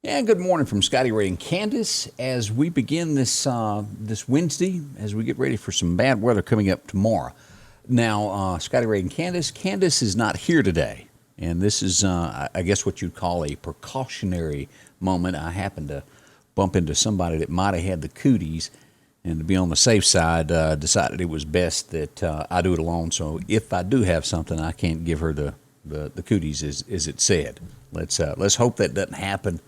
And good morning from Scotty, Ray, and Candace as we begin this Wednesday, as we get ready for some bad weather coming up tomorrow. Now, Scotty, Ray, and Candace. Candace is not here today, and this is, I guess, what you'd call a precautionary moment. I happened to bump into somebody that might have had the cooties, and to be on the safe side, decided it was best that I do it alone. So if I do have something, I can't give her the cooties as it said. Let's hope that doesn't happen.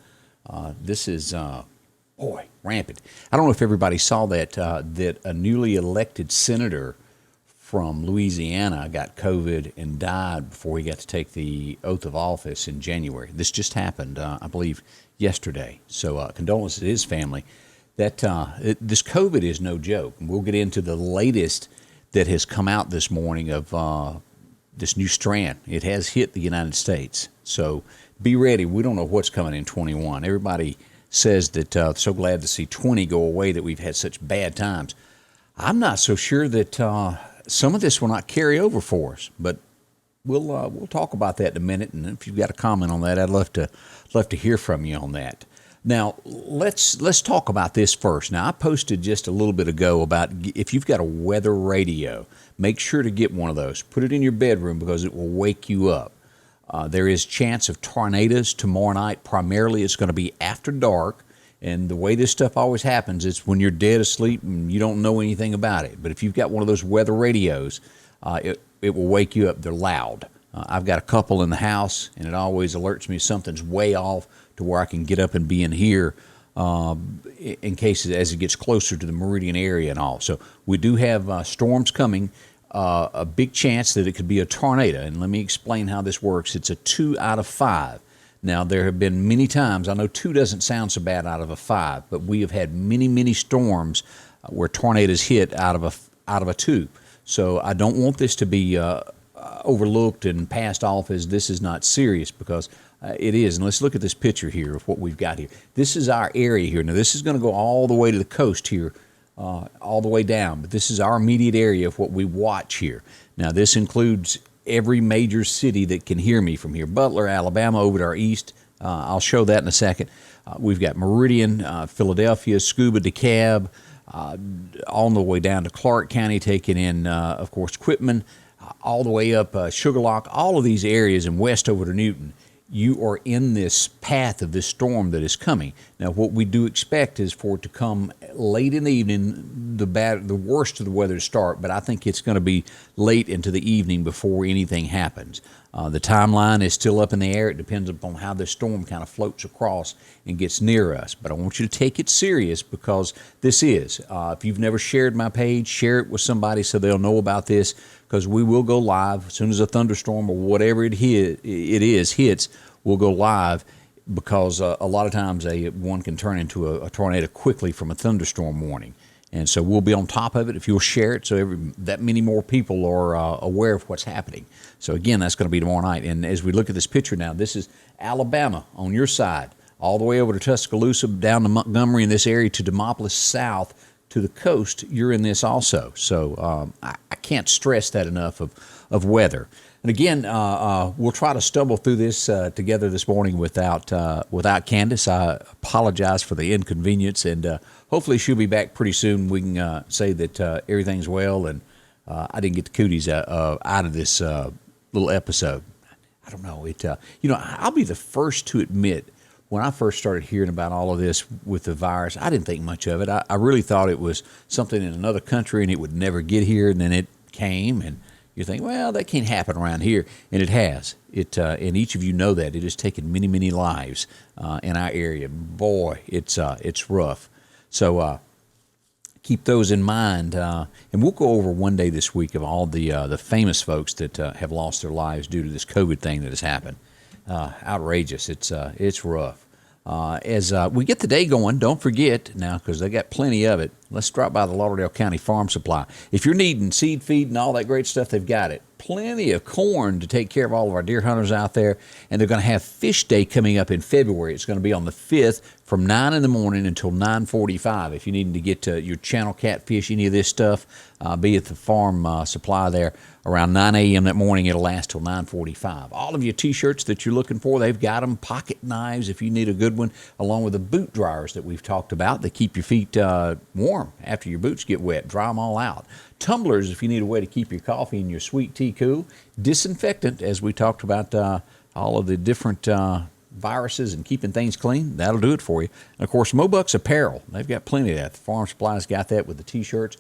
This is, rampant. I don't know if everybody saw that a newly elected senator from Louisiana got COVID and died before he got to take the oath of office in January. This just happened, I believe, yesterday. So condolences to his family. This COVID is no joke. We'll get into the latest that has come out this morning of this new strand. It has hit the United States. So be ready. We don't know what's coming in 21. Everybody says that so glad to see 20 go away, that we've had such bad times. I'm not so sure that some of this will not carry over for us, but we'll talk about that in a minute. And if you've got a comment on that, I'd love to hear from you on that. Now, let's talk about this first. Now, I posted just a little bit ago about if you've got a weather radio, make sure to get one of those. Put it in your bedroom because it will wake you up. There is chance of tornadoes tomorrow night. Primarily, it's going to be after dark. And the way this stuff always happens, it's when you're dead asleep and you don't know anything about it. But if you've got one of those weather radios, it will wake you up. They're loud. I've got a couple in the house, and it always alerts me something's way off to where I can get up and be in here in case as it gets closer to the Meridian area and all. So we do have storms coming. A big chance that it could be a tornado. And let me explain how this works. It's a 2 out of 5. Now, there have been many times, I know 2 doesn't sound so bad out of a 5, but we have had many storms where tornadoes hit out of a 2. So I don't want this to be overlooked and passed off as this is not serious, because it is. And let's look at this picture here of what we've got here. This is our area here. Now, this is going to go all the way to the coast here, all the way down, but this is our immediate area of what we watch here. Now, this includes every major city that can hear me from here. Butler, Alabama, over to our east. I'll show that in a second. We've got Meridian, Philadelphia, Scuba, DeKalb, all the way down to Clark County, taking in, of course, Quitman, all the way up Sugarlock, all of these areas, and west over to Newton. You are in this path of this storm that is coming. Now, what we do expect is for it to come late in the evening, the worst of the weather to start, but I think it's going to be late into the evening before anything happens. The timeline is still up in the air. It depends upon how this storm kind of floats across and gets near us. But I want you to take it serious, because this is. If you've never shared my page, share it with somebody so they'll know about this, because we will go live as soon as a thunderstorm or whatever it is hits. We'll go live, because a lot of times one can turn into a tornado quickly from a thunderstorm warning. And so we'll be on top of it if you'll share it, so that many more people are aware of what's happening. So again, that's going to be tomorrow night. And as we look at this picture now, this is Alabama on your side, all the way over to Tuscaloosa, down to Montgomery in this area, to Demopolis south to the coast. You're in this also. So I can't stress that enough of weather. And again, we'll try to stumble through this together this morning without Candace. I apologize for the inconvenience, and hopefully she'll be back pretty soon. We can say that everything's well, and I didn't get the cooties out of this little episode. I don't know. I'll be the first to admit, when I first started hearing about all of this with the virus, I didn't think much of it. I really thought it was something in another country and it would never get here, and then it came, and you think, well, that can't happen around here, and it has. And each of you know that. It has taken many lives in our area. Boy, it's rough. So keep those in mind, and we'll go over one day this week of all the famous folks that have lost their lives due to this COVID thing that has happened. Outrageous. It's rough. As we get the day going, don't forget now, because they got plenty of it. let's drop by the Lauderdale County Farm Supply. If you're needing seed feed and all that great stuff, they've got it. Plenty of corn to take care of all of our deer hunters out there. And they're going to have Fish Day coming up in February. It's going to be on the 5th from 9 in the morning until 9:45. If you need to get to your channel catfish, any of this stuff, be at the farm supply there around 9 a.m. that morning. It'll last till 9:45. All of your T-shirts that you're looking for, they've got them. Pocket knives if you need a good one, along with the boot dryers that we've talked about. They keep your feet warm after your boots get wet. Dry them all out. Tumblers if you need a way to keep your coffee and your sweet tea cool. Disinfectant, as we talked about all of the different viruses and keeping things clean. That'll do it for you. And, of course, Mobuck's Apparel. They've got plenty of that. The Farm Supply's got that with the T-shirts.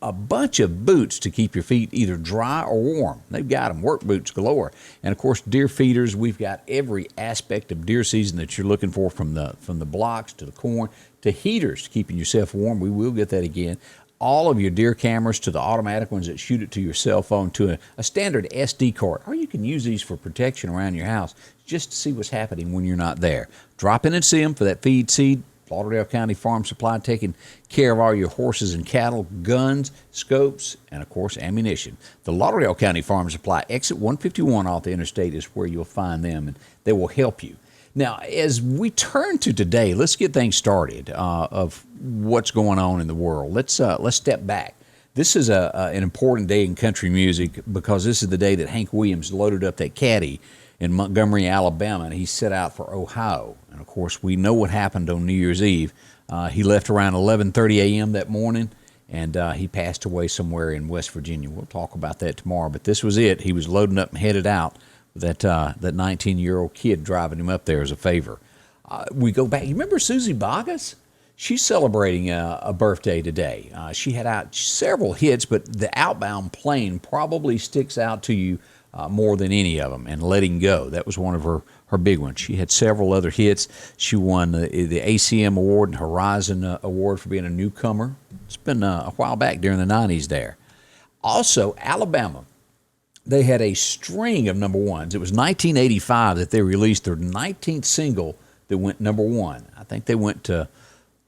A bunch of boots to keep your feet either dry or warm. They've got them. Work boots galore. And, of course, deer feeders. We've got every aspect of deer season that you're looking for, from the blocks to the corn to heaters, keeping yourself warm. We will get that again. All of your deer cameras, to the automatic ones that shoot it to your cell phone, to a standard SD card. Or you can use these for protection around your house just to see what's happening when you're not there. Drop in and see them for that feed seed. Lauderdale County Farm Supply, taking care of all your horses and cattle, guns, scopes, and, of course, ammunition. The Lauderdale County Farm Supply, exit 151 off the interstate, is where you'll find them, and they will help you. Now, as we turn to today, let's get things started of what's going on in the world. Let's step back. This is an important day in country music, because this is the day that Hank Williams loaded up that caddy in Montgomery, Alabama, and he set out for Ohio. And, of course, we know what happened on New Year's Eve. He left around 11:30 a.m. that morning, and he passed away somewhere in West Virginia. We'll talk about that tomorrow, but this was it. He was loading up and headed out. That 19-year-old kid driving him up there as a favor. We go back. You remember Suzie Baggas? She's celebrating a birthday today. She had out several hits, but the Outbound Plane probably sticks out to you more than any of them. And Letting Go, that was one of her big ones. She had several other hits. She won the ACM Award and Horizon Award for being a newcomer. It's been a while back during the 90s there. Also, Alabama. They had a string of number ones. It was 1985 that they released their 19th single that went number one. I think they went to,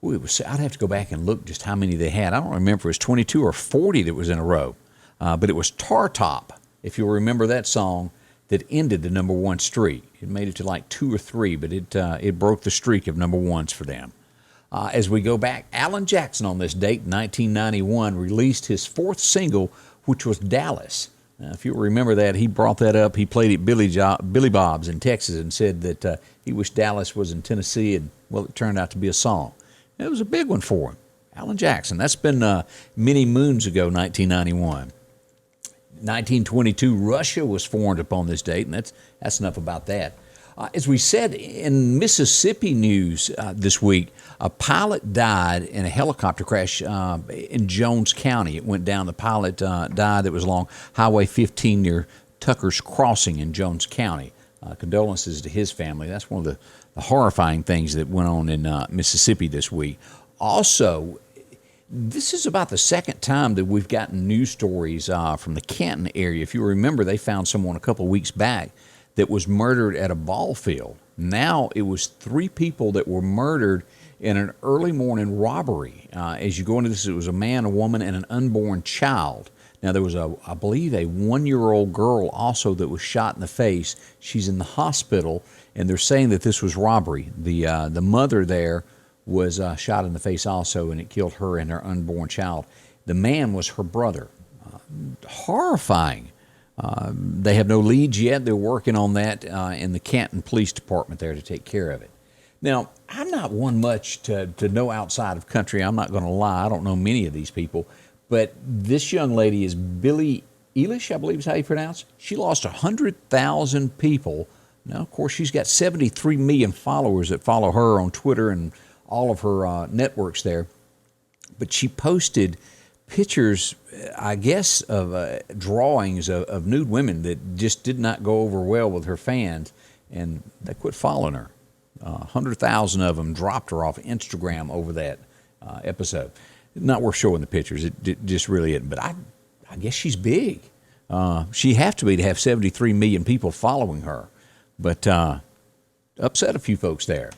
I'd have to go back and look just how many they had. I don't remember if it was 22 or 40 that was in a row. But it was Tar Top, if you'll remember that song, that ended the number one streak. It made it to like 2 or 3, but it broke the streak of number ones for them. As we go back, Alan Jackson on this date, 1991, released his 4th single, which was Dallas. Now, if you remember that, he brought that up. He played at Billy Bob's in Texas and said that he wished Dallas was in Tennessee, and, well, it turned out to be a song. It was a big one for him. Alan Jackson. That's been many moons ago, 1991. 1922, Russia was formed upon this date, and that's enough about that. As we said, in Mississippi news this week, a pilot died in a helicopter crash in Jones County. It went down. The pilot died. It was along Highway 15 near Tucker's Crossing in Jones County. Condolences to his family. That's one of the horrifying things that went on in Mississippi this week. Also, this is about the second time that we've gotten news stories from the Canton area. If you remember, they found someone a couple of weeks back that was murdered at a ball field. Now it was 3 people that were murdered in an early morning robbery. As you go into this, it was a man, a woman, and an unborn child. Now there was, I believe, a 1-year-old girl also that was shot in the face. She's in the hospital, and they're saying that this was robbery. The mother there was shot in the face also, and it killed her and her unborn child. The man was her brother. Horrifying. They have no leads yet. They're working on that in the Canton Police Department there to take care of it. Now, I'm not one much to know outside of country. I'm not going to lie. I don't know many of these people. But this young lady is Billie Eilish, I believe is how you pronounce. She lost 100,000 people. Now, of course, she's got 73 million followers that follow her on Twitter and all of her networks there. But she posted pictures, I guess, of drawings of nude women that just did not go over well with her fans, and they quit following her. 100,000 of them dropped her off Instagram over that episode. Not worth showing the pictures. It just really isn't. But I guess she's big. She have to have 73 million people following her. But upset a few folks there.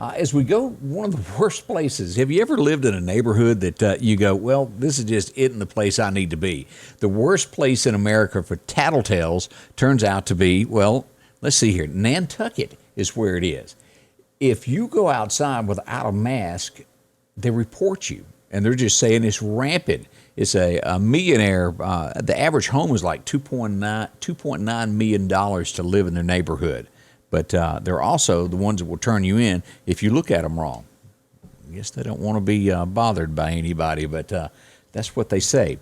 As we go, one of the worst places. Have you ever lived in a neighborhood that you go, well, this is just it in the place I need to be? The worst place in America for tattletales turns out to be, well, let's see here, Nantucket is where it is. If you go outside without a mask, they report you, and they're just saying it's rampant. It's a millionaire. The average home is like $2.9 million to live in their neighborhood. But they're also the ones that will turn you in if you look at them wrong. I guess they don't want to be bothered by anybody, but that's what they say.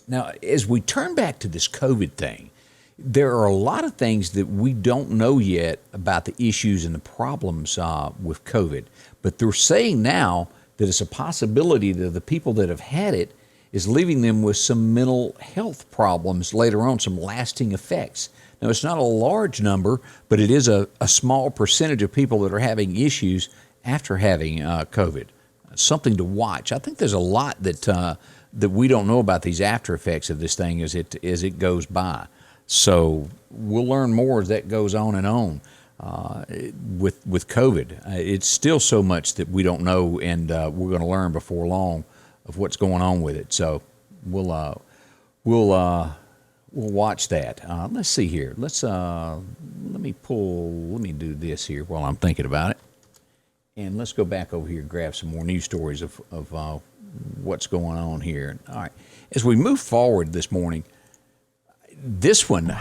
Now, as we turn back to this COVID thing, there are a lot of things that we don't know yet about the issues and the problems with COVID. But they're saying now that it's a possibility that the people that have had it is leaving them with some mental health problems later on, some lasting effects. Now, it's not a large number, but it is a small percentage of people that are having issues after having COVID. Something to watch. I think there's a lot that we don't know about these after effects of this thing as it goes by. So we'll learn more as that goes on and on with COVID. It's still so much that we don't know, and we're going to learn before long of what's going on with it. So we'll watch that. Let's see here. Let me do this here while I'm thinking about it. And let's go back over here and grab some more news stories of what's going on here. All right. As we move forward this morning, this one,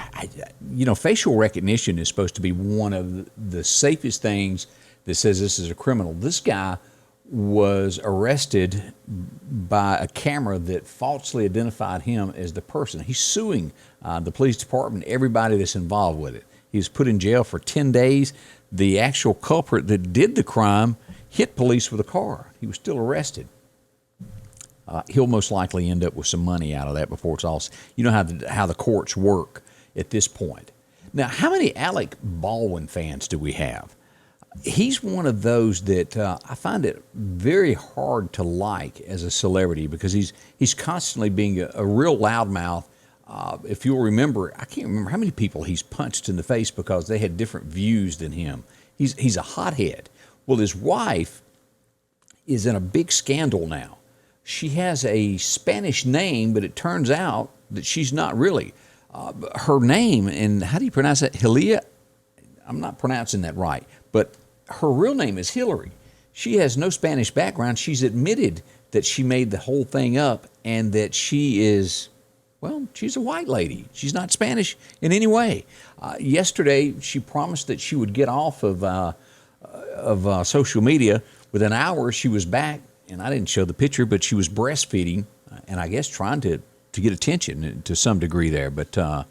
facial recognition is supposed to be one of the safest things that says this is a criminal. This guy was arrested by a camera that falsely identified him as the person. He's suing the police department, everybody that's involved with it. He was put in jail for 10 days. The actual culprit that did the crime hit police with a car. He was still arrested. He'll most likely end up with some money out of that before it's all. You know how the courts work at this point. Now, how many Alec Baldwin fans do we have? He's one of those that I find it very hard to like as a celebrity because he's constantly being a real loudmouth. If you'll remember, I can't remember how many people he's punched in the face because they had different views than him. He's a hothead. Well, his wife is in a big scandal now. She has a Spanish name, but it turns out that she's not really. Her name, and how do you pronounce that? Hilia? I'm not pronouncing that right, but her real name is Hillary. She has no Spanish background. She's admitted that she made the whole thing up and that she is, well, she's a white lady. She's not Spanish in any way. Yesterday, she promised that she would get off of social media. Within hours, she was back, and I didn't show the picture, but she was breastfeeding and I guess trying to get attention to some degree there. But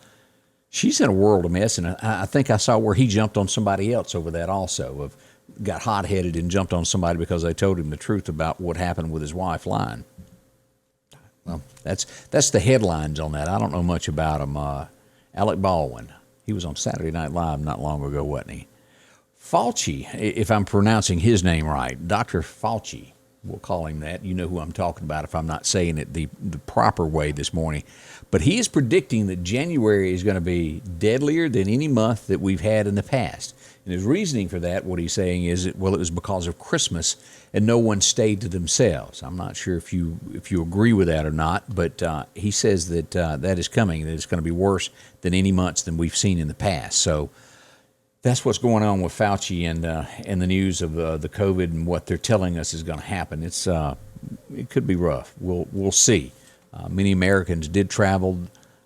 she's in a world of mess, and I think I saw where he jumped on somebody else over that also, got hot-headed and jumped on somebody because they told him the truth about what happened with his wife lying. Well, that's the headlines on that. I don't know much about him. Alec Baldwin, he was on Saturday Night Live not long ago, wasn't he? Fauci, if I'm pronouncing his name right, Dr. Fauci, we'll call him that. You know who I'm talking about if I'm not saying it the proper way this morning. But he is predicting that January is going to be deadlier than any month that we've had in the past. And his reasoning for that, what he's saying is, well, it was because of Christmas and no one stayed to themselves. I'm not sure if you agree with that or not, but he says that that is coming, that it's going to be worse than any months than we've seen in the past. So that's what's going on with Fauci and the news of the COVID and what they're telling us is going to happen. It could be rough. We'll see. Many Americans did travel.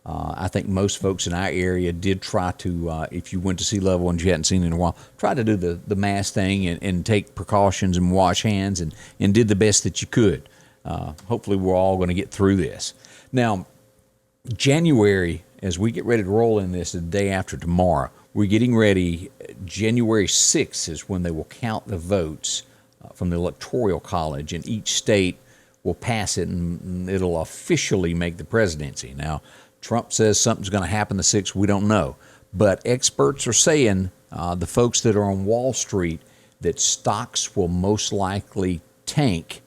I think most folks in our area did try to, if you went to sea level and you hadn't seen it in a while, try to do the mask thing and take precautions and wash hands and did the best that you could. Hopefully we're all going to get through this. Now, January, as we get ready to roll in this the day after tomorrow, we're getting ready. January 6th is when they will count the votes from the Electoral College, and each state will pass it, and it'll officially make the presidency. Now, Trump says something's going to happen the 6th. We don't know. But experts are saying, the folks that are on Wall Street, that stocks will most likely tank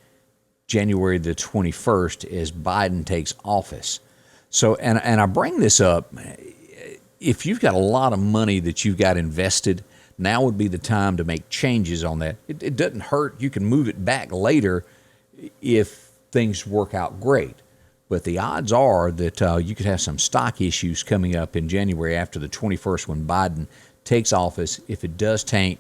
January the 21st as Biden takes office. So, and I bring this up, if you've got a lot of money that you've got invested, now would be the time to make changes on that. It doesn't hurt. You can move it back later if things work out great. But the odds are that you could have some stock issues coming up in January after the 21st when Biden takes office. If it does tank,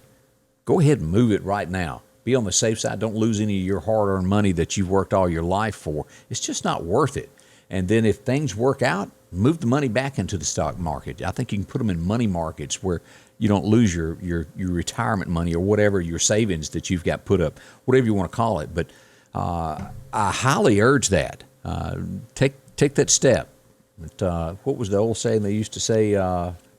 go ahead and move it right now. Be on the safe side. Don't lose any of your hard-earned money that you've worked all your life for. It's just not worth it. And then if things work out, move the money back into the stock market. I think you can put them in money markets where you don't lose your retirement money or whatever, your savings that you've got put up, whatever you want to call it. But I highly urge that. Take that step. But, what was the old saying they used to say?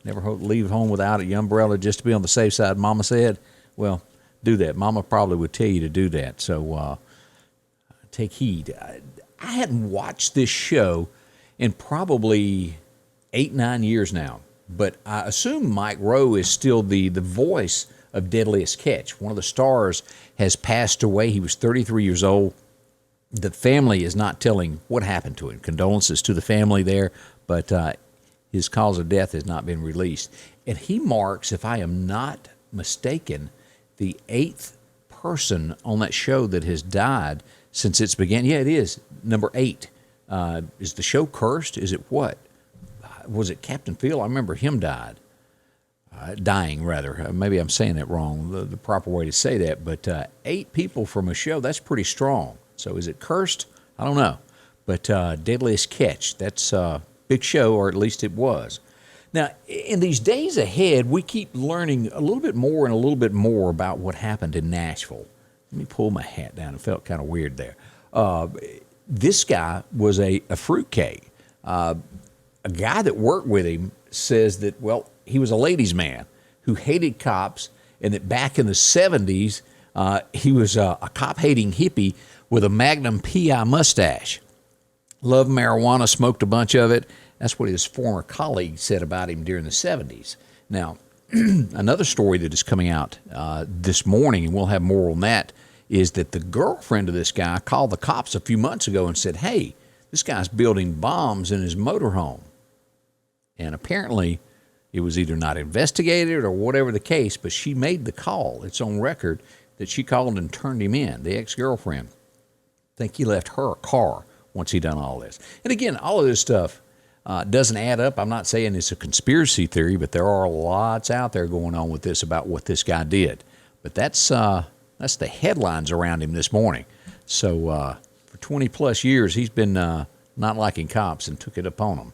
Never leave home without your umbrella, just to be on the safe side. Mama said, well, do that. Mama probably would tell you to do that. So take heed. I hadn't watched this show in probably 8-9 years now, but I assume Mike Rowe is still the voice of Deadliest Catch. One of the stars has passed away. He was 33 years old. The family is not telling what happened to him. Condolences to the family there, but his cause of death has not been released. And he marks, if I am not mistaken, the 8th person on that show that has died since its began. Yeah, it is. Number 8. Is the show cursed? Is it what? Was it Captain Phil? I remember him dying, rather. Maybe I'm saying that wrong, the proper way to say that. But 8 people from a show, that's pretty strong. So is it cursed? I don't know. But Deadliest Catch, that's a big show, or at least it was. Now, in these days ahead, we keep learning a little bit more and a little bit more about what happened in Nashville. Let me pull my hat down. It felt kind of weird there. This guy was a fruitcake. A guy that worked with him says that, well, he was a ladies' man who hated cops, and that back in the 70s, he was a cop-hating hippie with a Magnum PI mustache. Loved marijuana, smoked a bunch of it. That's what his former colleague said about him during the 70s. Now, another story that is coming out this morning, and we'll have more on that, is that the girlfriend of this guy called the cops a few months ago and said, hey, this guy's building bombs in his motorhome. And apparently it was either not investigated or whatever the case, but she made the call. It's on record that she called and turned him in, the ex-girlfriend. I think he left her a car once he done all this. And again, all of this stuff doesn't add up. I'm not saying it's a conspiracy theory, but there are lots out there going on with this about what this guy did. But that's the headlines around him this morning. So for 20-plus years, he's been not liking cops and took it upon them.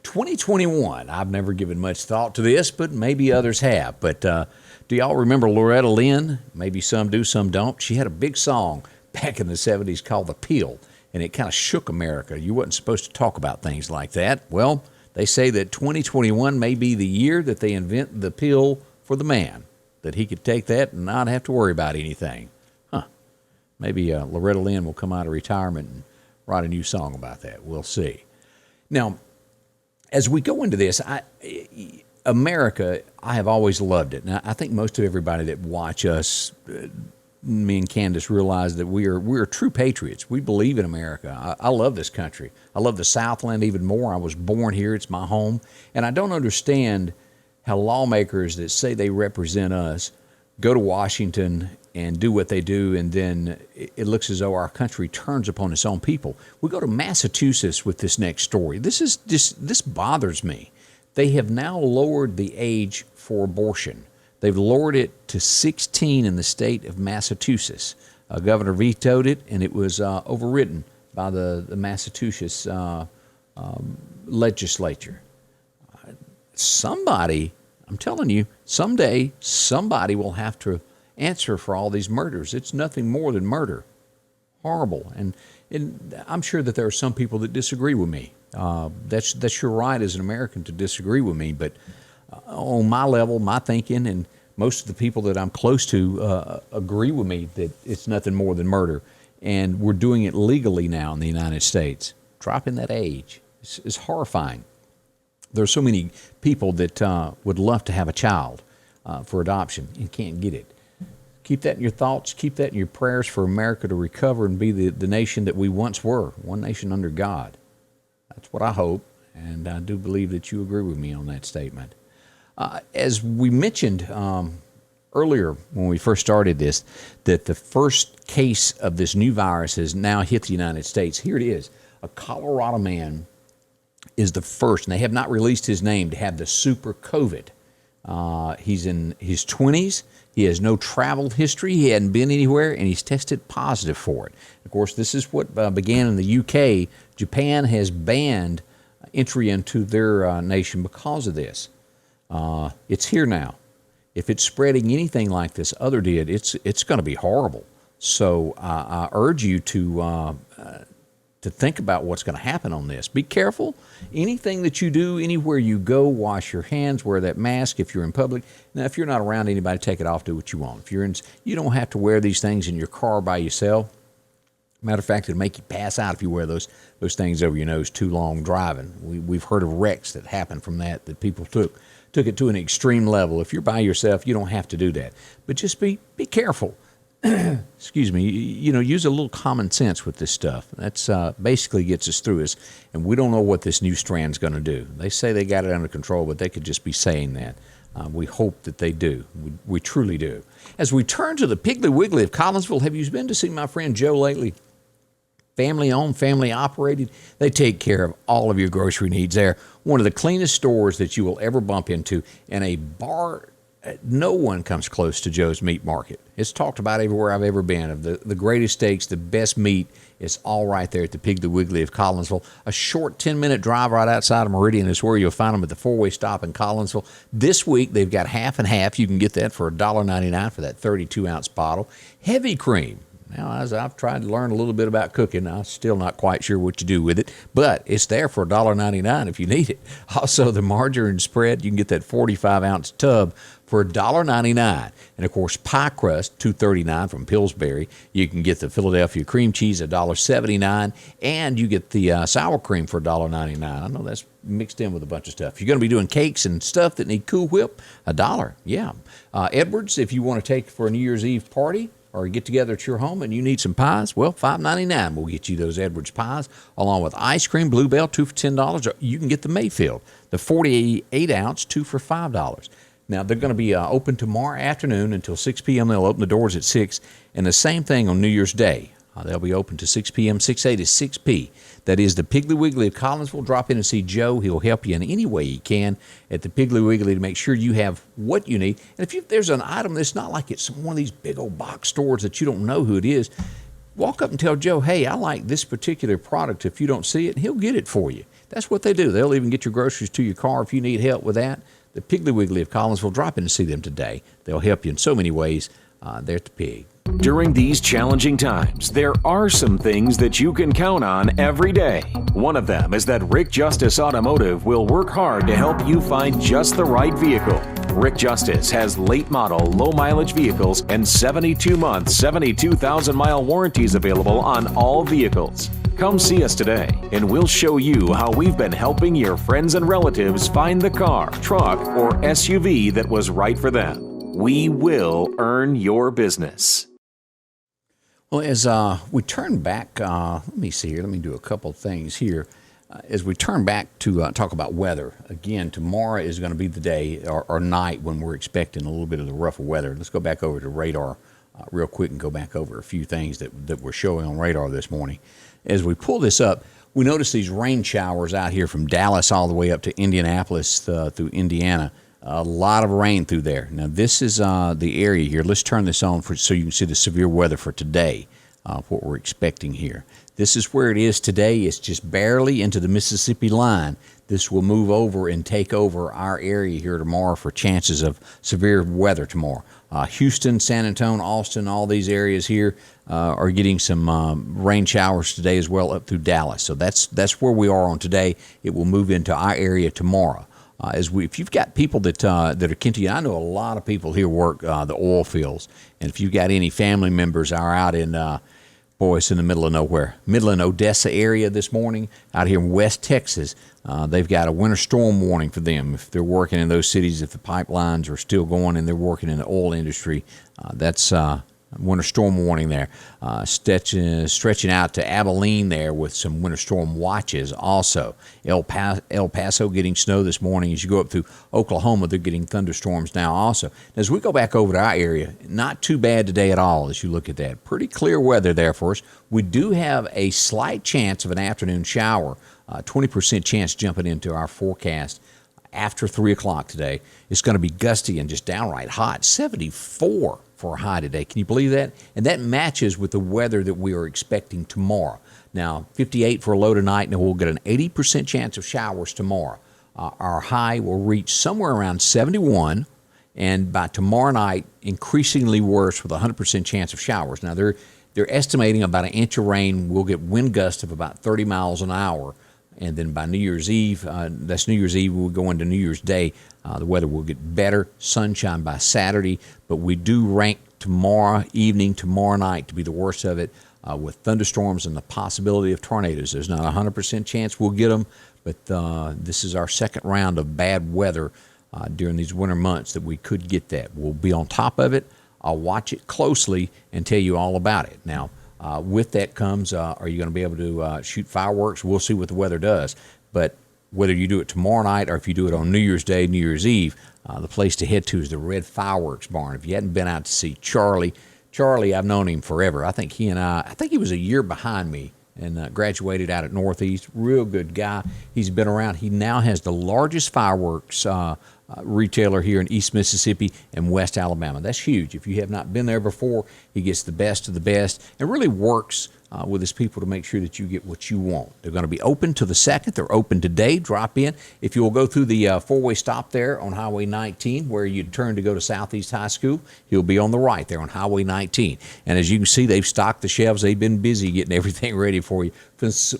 2021, I've never given much thought to this, but maybe others have. But do y'all remember Loretta Lynn? Maybe some do, some don't. She had a big song back in the 70s called The Pill, and it kind of shook America. You wasn't supposed to talk about things like that. Well, they say that 2021 may be the year that they invent the pill for the man, that he could take that and not have to worry about anything. Maybe Loretta Lynn will come out of retirement and write a new song about that. We'll see. Now, as we go into this, America, I have always loved it. Now, I think most of everybody that watch us, me and Candace, realize that we are true patriots. We believe in America. I love this country. I love the Southland even more. I was born here. It's my home. And I don't understand how lawmakers that say they represent us go to Washington and do what they do, and then it looks as though our country turns upon its own people. We go to Massachusetts with this next story. This bothers me. They have now lowered the age for abortion. They've lowered it to 16 in the state of Massachusetts. A governor vetoed it, and it was overridden by the Massachusetts legislature. Somebody, I'm telling you, someday somebody will have to answer for all these murders. It's nothing more than murder. Horrible. And I'm sure that there are some people that disagree with me. That's your right as an American to disagree with me, but on my level, my thinking, and most of the people that I'm close to agree with me that it's nothing more than murder. And we're doing it legally now in the United States. Dropping that age is horrifying. There are so many people that would love to have a child for adoption and can't get it. Keep that in your thoughts. Keep that in your prayers for America to recover and be the nation that we once were, one nation under God. That's what I hope, and I do believe that you agree with me on that statement. As we mentioned earlier when we first started this, that the first case of this new virus has now hit the United States. Here it is. A Colorado man is the first, and they have not released his name, to have the super COVID. He's in his 20s. He has no travel history. He hadn't been anywhere, and he's tested positive for it. Of course, this is what began in the UK. Japan has banned entry into their nation because of this. It's here now. If it's spreading anything like this other did, it's going to be horrible. So I urge you to think about what's going to happen on this. Be careful. Anything that you do, anywhere you go, wash your hands, wear that mask if you're in public. Now, if you're not around anybody, take it off, do what you want. If you're in, you don't have to wear these things in your car by yourself. Matter of fact, it'll make you pass out if you wear those things over your nose too long driving. We've heard of wrecks that happened from that people took it to an extreme level. If you're by yourself, you don't have to do that. But just be careful. Excuse me, use a little common sense with this stuff. That's basically gets us through this, and we don't know what this new strand's going to do. They say they got it under control, but they could just be saying that. We hope that they do. We truly do. As we turn to the Piggly Wiggly of Collinsville, have you been to see my friend Joe lately? Family owned, family operated. They take care of all of your grocery needs there. One of the cleanest stores that you will ever bump into, and a bar. No one comes close to Joe's Meat Market. It's talked about everywhere I've ever been. Of the greatest steaks, the best meat, it's all right there at the Piggly Wiggly of Collinsville. A short 10-minute drive right outside of Meridian is where you'll find them at the four-way stop in Collinsville. This week, they've got half and half. You can get that for $1.99 for that 32-ounce bottle. Heavy cream. Now, as I've tried to learn a little bit about cooking, I'm still not quite sure what you do with it, but it's there for $1.99 if you need it. Also, the margarine spread, you can get that 45-ounce tub for $1.99. And, of course, pie crust, $2.39 from Pillsbury. You can get the Philadelphia cream cheese, $1.79, and you get the sour cream for $1.99. I know that's mixed in with a bunch of stuff. If you're going to be doing cakes and stuff that need Cool Whip, $1. Yeah. Edwards, if you want to take for a New Year's Eve party, or get together at your home and you need some pies, well, $5.99 will get you those Edwards pies, along with ice cream, Bluebell, 2 for $10. Or you can get the Mayfield, the 48-ounce, 2 for $5. Now, they're going to be open tomorrow afternoon until 6 p.m. They'll open the doors at 6, and the same thing on New Year's Day. They'll be open to 6 p.m., 6A to 6P. That is the Piggly Wiggly of Collinsville. Drop in and see Joe. He'll help you in any way he can at the Piggly Wiggly to make sure you have what you need. And if there's an item that's not like it's one of these big old box stores that you don't know who it is, walk up and tell Joe, hey, I like this particular product. If you don't see it, he'll get it for you. That's what they do. They'll even get your groceries to your car if you need help with that. The Piggly Wiggly of Collinsville. Drop in and see them today. They'll help you in so many ways. They're at the Pig. During these challenging times, there are some things that you can count on every day. One of them is that Rick Justice Automotive will work hard to help you find just the right vehicle. Rick Justice has late model, low mileage vehicles and 72-month, 72,000-mile warranties available on all vehicles. Come see us today, and we'll show you how we've been helping your friends and relatives find the car, truck, or SUV that was right for them. We will earn your business. Well, as we turn back, let me see here. Let me do a couple things here. As we turn back to talk about weather, again, tomorrow is going to be the day or night when we're expecting a little bit of the rougher weather. Let's go back over to radar real quick and go back over a few things that we're showing on radar this morning. As we pull this up, we notice these rain showers out here from Dallas all the way up to Indianapolis through Indiana. A lot of rain through there. Now, this is the area here. Let's turn this on so you can see the severe weather for today, what we're expecting here. This is where it is today. It's just barely into the Mississippi line. This will move over and take over our area here tomorrow for chances of severe weather tomorrow. Houston, San Antonio, Austin, all these areas here are getting some rain showers today as well up through Dallas. So that's where we are on today. It will move into our area tomorrow. If you've got people that are continuing, I know a lot of people here work the oil fields, and if you've got any family members are out in, it's in the middle of nowhere, Midland, Odessa area this morning, out here in West Texas, they've got a winter storm warning for them. If they're working in those cities, if the pipelines are still going and they're working in the oil industry, that's winter storm warning there, stretching out to Abilene there with some winter storm watches also. El Paso getting snow this morning. As you go up through Oklahoma, they're getting thunderstorms now also. As we go back over to our area, not too bad today at all as you look at that. Pretty clear weather there for us. We do have a slight chance of an afternoon shower, 20% chance jumping into our forecast after 3 o'clock today. It's going to be gusty and just downright hot, 74 for a high today. Can you believe that? And that matches with the weather that we are expecting tomorrow. Now, 58 for a low tonight, and we'll get an 80% chance of showers tomorrow. Our high will reach somewhere around 71, and by tomorrow night, increasingly worse with a 100% chance of showers. Now, they're estimating about an inch of rain. We'll get wind gusts of about 30 miles an hour. And then by New Year's Eve, that's New Year's Eve, we'll go into New Year's Day. The weather will get better, sunshine by Saturday, but we do rank tomorrow evening, tomorrow night to be the worst of it with thunderstorms and the possibility of tornadoes. There's not a 100% chance we'll get them, but this is our second round of bad weather during these winter months that we could get that. We'll be on top of it. I'll watch it closely and tell you all about it. Now, with that comes, are you going to be able to shoot fireworks? We'll see what the weather does. But whether you do it tomorrow night or if you do it on New Year's Day, New Year's Eve, the place to head to is the Red Fireworks Barn. If you hadn't been out to see Charlie, I've known him forever. I think he was a year behind me and graduated out at Northeast. Real good guy. He's been around. He now has the largest fireworks retailer here in East Mississippi and West Alabama. That's huge. If you have not been there before, he gets the best of the best and really works with his people to make sure that you get what you want. They're going to be open till the 2nd. They're open today. Drop in. If you will go through the four-way stop there on Highway 19 where you turn to go to Southeast High School, he'll be on the right there on Highway 19. And as you can see, they've stocked the shelves. They've been busy getting everything ready for you.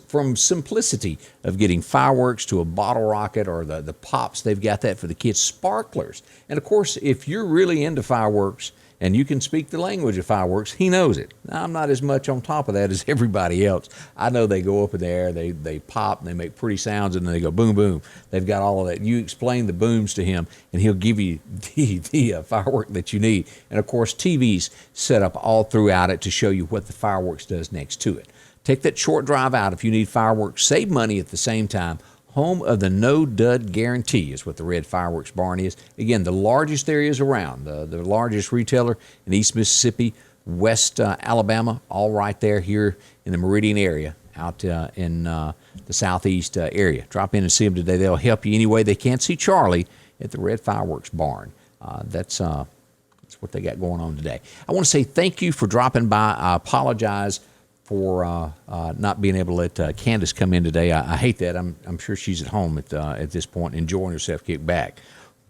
From simplicity of getting fireworks to a bottle rocket or the pops, they've got that for the kids. Sparklers. And, of course, if you're really into fireworks, and you can speak the language of fireworks, he knows it. Now, I'm not as much on top of that as everybody else. I know they go up in the air, they pop, and they make pretty sounds, and then they go boom, boom. They've got all of that. You explain the booms to him, and he'll give you the firework that you need. And, of course, TV's set up all throughout it to show you what the fireworks does next to it. Take that short drive out if you need fireworks. Save money at the same time. Home of the no-dud guarantee is what the Red Fireworks Barn is. Again, the largest there is around, the largest retailer in East Mississippi, West Alabama, all right there here in the Meridian area, out in the southeast area. Drop in and see them today. They'll help you any way they can. See Charlie at the Red Fireworks Barn. That's what they got going on today. I want to say thank you for dropping by. I apologize for not being able to let Candace come in today. I hate that. I'm sure she's at home at this point, enjoying herself, kick back.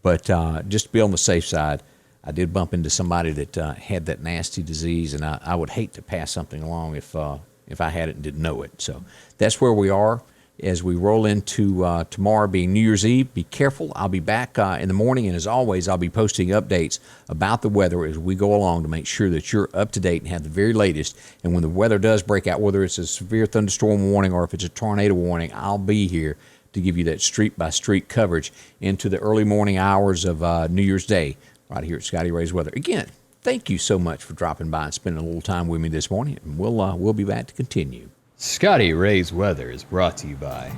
But just to be on the safe side, I did bump into somebody that had that nasty disease, and I would hate to pass something along if I had it and didn't know it. So that's where we are as we roll into tomorrow being New Year's Eve. Be careful. I'll be back in the morning, and as always, I'll be posting updates about the weather as we go along to make sure that you're up to date and have the very latest. And when the weather does break out, whether it's a severe thunderstorm warning or if it's a tornado warning, I'll be here to give you that street-by-street coverage into the early morning hours of New Year's Day right here at Scotty Ray's Weather. Again, thank you so much for dropping by and spending a little time with me this morning, and we'll be back to continue. Scotty Ray's Weather is brought to you by